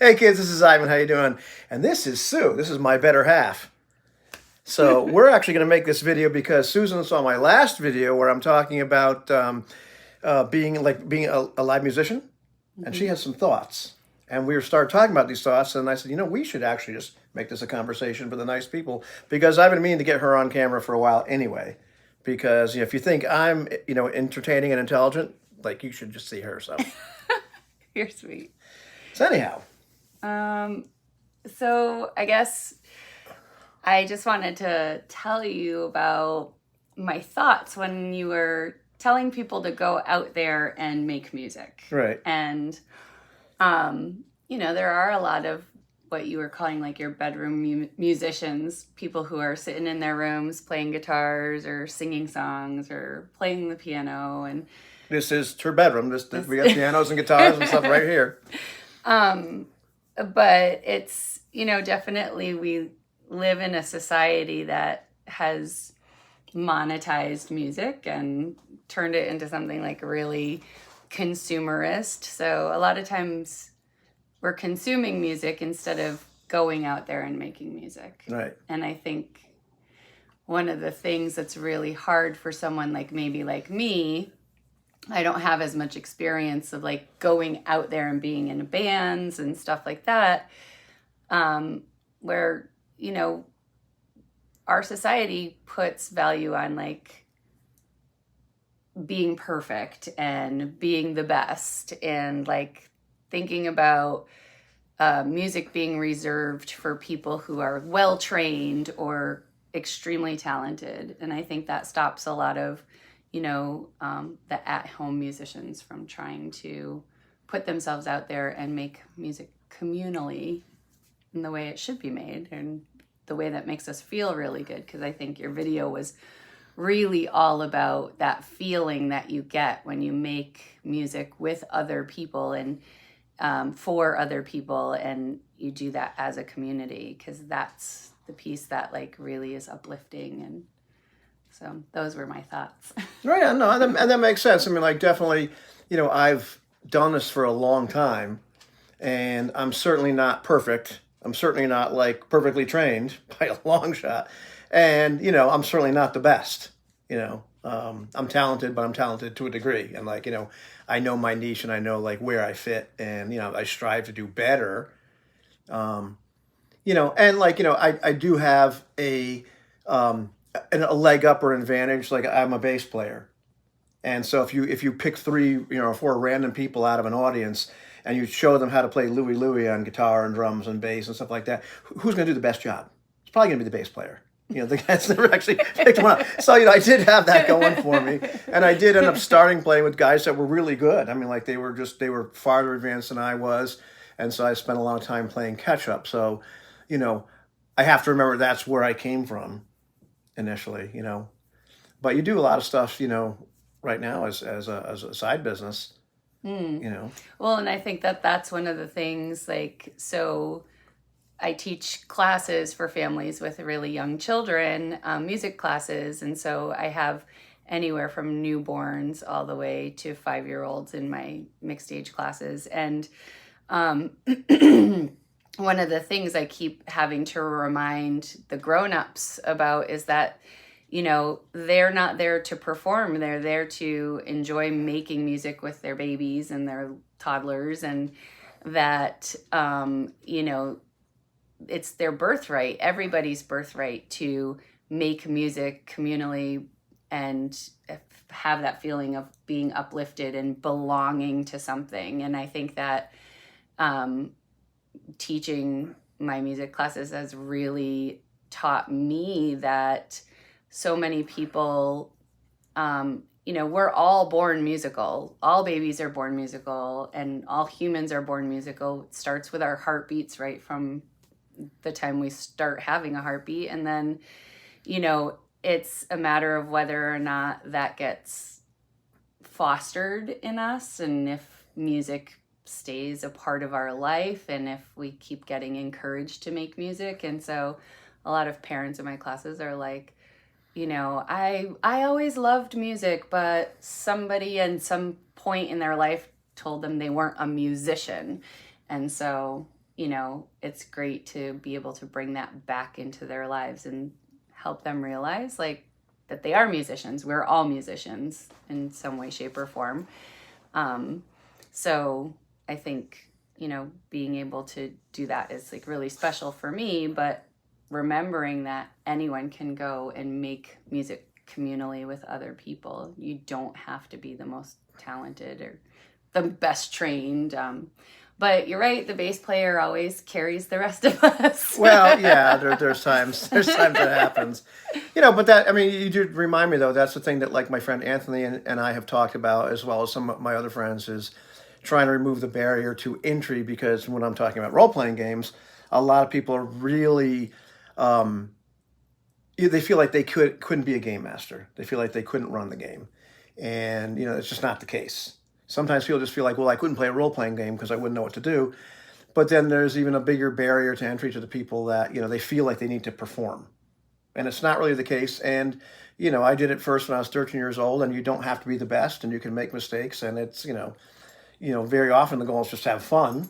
Hey kids, this is Ivan. How you doing? And this is Sue. This is my better half. So we're actually going to make this video because Susan saw my last video where I'm talking about being a live musician, and she has some thoughts. And we started talking about these thoughts, and I said, we should actually just make this a conversation for the nice people because I've been meaning to get her on camera for a while anyway. Because if you think I'm entertaining and intelligent, like you should just see her. So You're sweet. so anyhow. So I guess I just wanted to tell you about my thoughts when you were telling people to go out there and make music. Right. And, there are a lot of what you were calling like your bedroom musicians, people who are sitting in their rooms playing guitars or singing songs or playing the piano. And this is her bedroom. We got pianos and guitars and stuff right here. But it's, definitely we live in a society that has monetized music and turned it into something like really consumerist. So a lot of times we're consuming music instead of going out there and making music. Right. And I think one of the things that's really hard for someone like me, I don't have as much experience of like going out there and being in bands and stuff like that, where, our society puts value on like being perfect and being the best and like thinking about music being reserved for people who are well trained or extremely talented. And I think that stops a lot of the at-home musicians from trying to put themselves out there and make music communally in the way it should be made and the way that makes us feel really good. Because I think your video was really all about that feeling that you get when you make music with other people and for other people, and you do that as a community, because that's the piece that like really is uplifting. And so those were my thoughts. Right. No, and that makes sense. I mean, like, definitely, I've done this for a long time, and I'm certainly not perfect. I'm certainly not like perfectly trained by a long shot. And, I'm certainly not the best. I'm talented, but I'm talented to a degree. And like, I know my niche and I know like where I fit, and, I strive to do better. And like, I do have a leg up or an advantage. Like, I'm a bass player. And so if you pick three, or four random people out of an audience and you show them how to play Louie Louie on guitar and drums and bass and stuff like that, who's going to do the best job? It's probably going to be the bass player. The guy's never actually picked one up. So, I did have that going for me. And I did end up starting playing with guys that were really good. I mean, like, they were farther advanced than I was. And so I spent a lot of time playing catch up. So, I have to remember that's where I came from initially, But you do a lot of stuff, right now as a side business, Well, and I think that's one of the things, like, so I teach classes for families with really young children, music classes. And so I have anywhere from newborns all the way to 5-year-olds in my mixed age classes. And one of the things I keep having to remind the grown-ups about is that, they're not there to perform. They're there to enjoy making music with their babies and their toddlers. And that, it's their birthright, everybody's birthright, to make music communally and have that feeling of being uplifted and belonging to something. And I think that teaching my music classes has really taught me that so many people, we're all born musical. All babies are born musical, and all humans are born musical. It starts with our heartbeats right from the time we start having a heartbeat. And then, it's a matter of whether or not that gets fostered in us, and if music stays a part of our life, and if we keep getting encouraged to make music. And so a lot of parents in my classes are like, I always loved music, but somebody at some point in their life told them they weren't a musician. And so you know, it's great to be able to bring that back into their lives and help them realize like that they are musicians. We're all musicians in some way, shape, or form. So I think, you know, being able to do that is like really special for me, but remembering that anyone can go and make music communally with other people. You don't have to be the most talented or the best trained. But you're right, the bass player always carries the rest of us. Well, yeah, there's times that happens, you know. But that, I mean, you do remind me though. That's the thing that like my friend Anthony and I have talked about, as well as some of my other friends, is trying to remove the barrier to entry. Because when I'm talking about role playing games, a lot of people are really, they feel like they couldn't be a game master. They feel like they couldn't run the game, and you know, it's just not the case. Sometimes people just feel like, well, I couldn't play a role playing game because I wouldn't know what to do. But then there's even a bigger barrier to entry to the people that, you know, they feel like they need to perform. And it's not really the case. And, you know, I did it first when I was 13 years old, and you don't have to be the best and you can make mistakes. And it's, you know, very often the goal is just to have fun.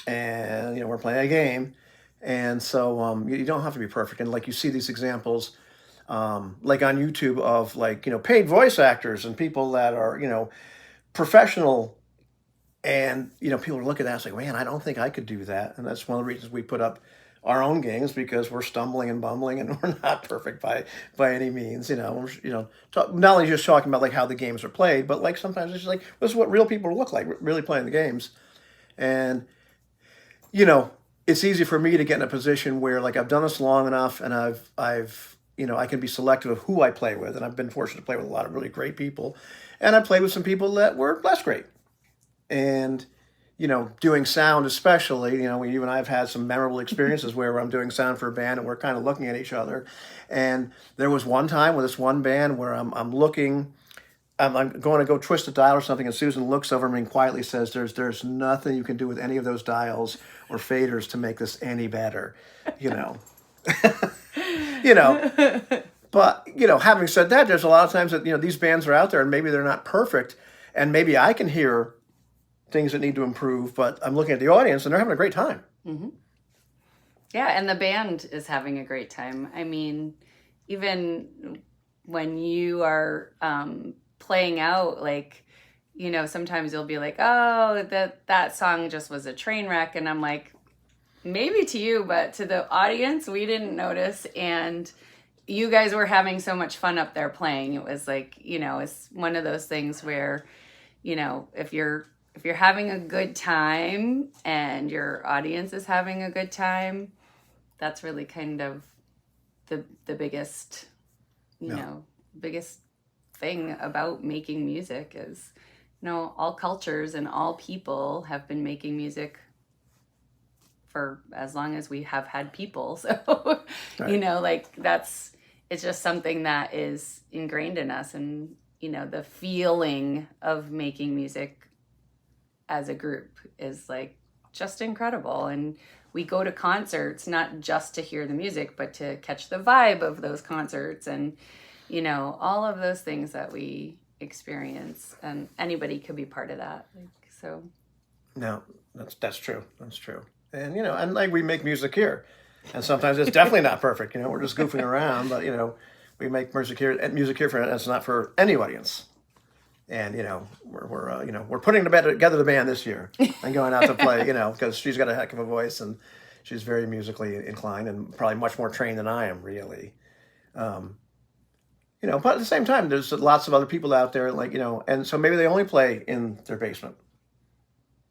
And, you know, we're playing a game. And so you don't have to be perfect. And like you see these examples, like on YouTube of like, you know, paid voice actors and people that are, you know, professional. And, you know, people are looking at that and say, man, I don't think I could do that. And that's one of the reasons we put up our own games, because we're stumbling and bumbling and we're not perfect by any means. You know, not only just talking about like how the games are played, but like sometimes it's just like, this is what real people look like really playing the games. And, you know, it's easy for me to get in a position where like I've done this long enough, and I've you know, I can be selective of who I play with. And I've been fortunate to play with a lot of really great people. And I played with some people that were less great. And, you know, doing sound especially, you know, you and I have had some memorable experiences where I'm doing sound for a band and we're kind of looking at each other. And there was one time with this one band where I'm going to go twist a dial or something, and Susan looks over me and quietly says, there's nothing you can do with any of those dials or faders to make this any better, you know. You know. But, you know, having said that, there's a lot of times that, you know, these bands are out there and maybe they're not perfect, and maybe I can hear things that need to improve, but I'm looking at the audience and they're having a great time. Mm-hmm. Yeah, and the band is having a great time. I mean, even when you are playing out, like, you know, sometimes you'll be like, oh, that song just was a train wreck. And I'm like, maybe to you, but to the audience, we didn't notice. And you guys were having so much fun up there playing. It was like, you know, it's one of those things where, you know, if you're having a good time and your audience is having a good time, that's really kind of the biggest, you know, biggest thing about making music is, you know, all cultures and all people have been making music for as long as we have had people. So, right. You know, like it's just something that is ingrained in us. And, you know, the feeling of making music as a group is like just incredible. And we go to concerts not just to hear the music, but to catch the vibe of those concerts, and, you know, all of those things that we experience, and anybody could be part of that. Like, so. No, that's true. That's true. And, you know, and like we make music here, and sometimes it's definitely not perfect. You know, we're just goofing around, but, you know, we make music here for, and it's not for any audience. And, you know, we're putting together the band this year and going out to play, you know, because she's got a heck of a voice and she's very musically inclined and probably much more trained than I am, really. You know, but at the same time, there's lots of other people out there, like, you know, and so maybe they only play in their basement,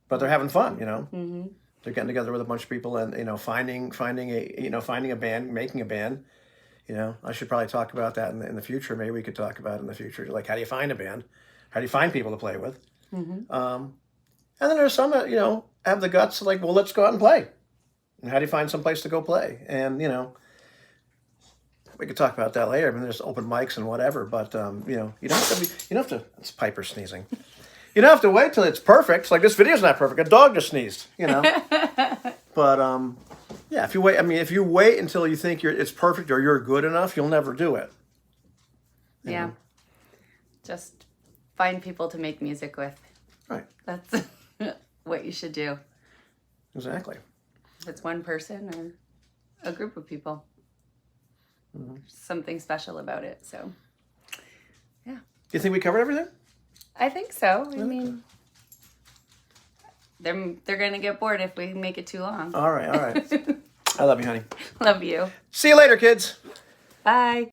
but they're having fun, you know. Mm-hmm. They're getting together with a bunch of people and, you know, finding a band, making a band. You know, I should probably talk about that in the future. Maybe we could talk about it in the future, like how do you find a band? How do you find people to play with? Mm-hmm. And then there's some that, you know, have the guts like, well, let's go out and play. And how do you find some place to go play? And, you know, we could talk about that later. I mean, there's open mics and whatever, but, you know, you don't have to, it's Piper sneezing. You don't have to wait till it's perfect. It's like, this video's not perfect. A dog just sneezed, you know. But, yeah, if you wait until you think it's perfect or you're good enough, you'll never do it. Yeah. Just find people to make music with. Right. That's what you should do. Exactly. If it's one person or a group of people. Something special about it. So, yeah. Do you think we covered everything? I think so. I mean, they're going to get bored if we make it too long. All right. I love you, honey. Love you. See you later, kids. Bye.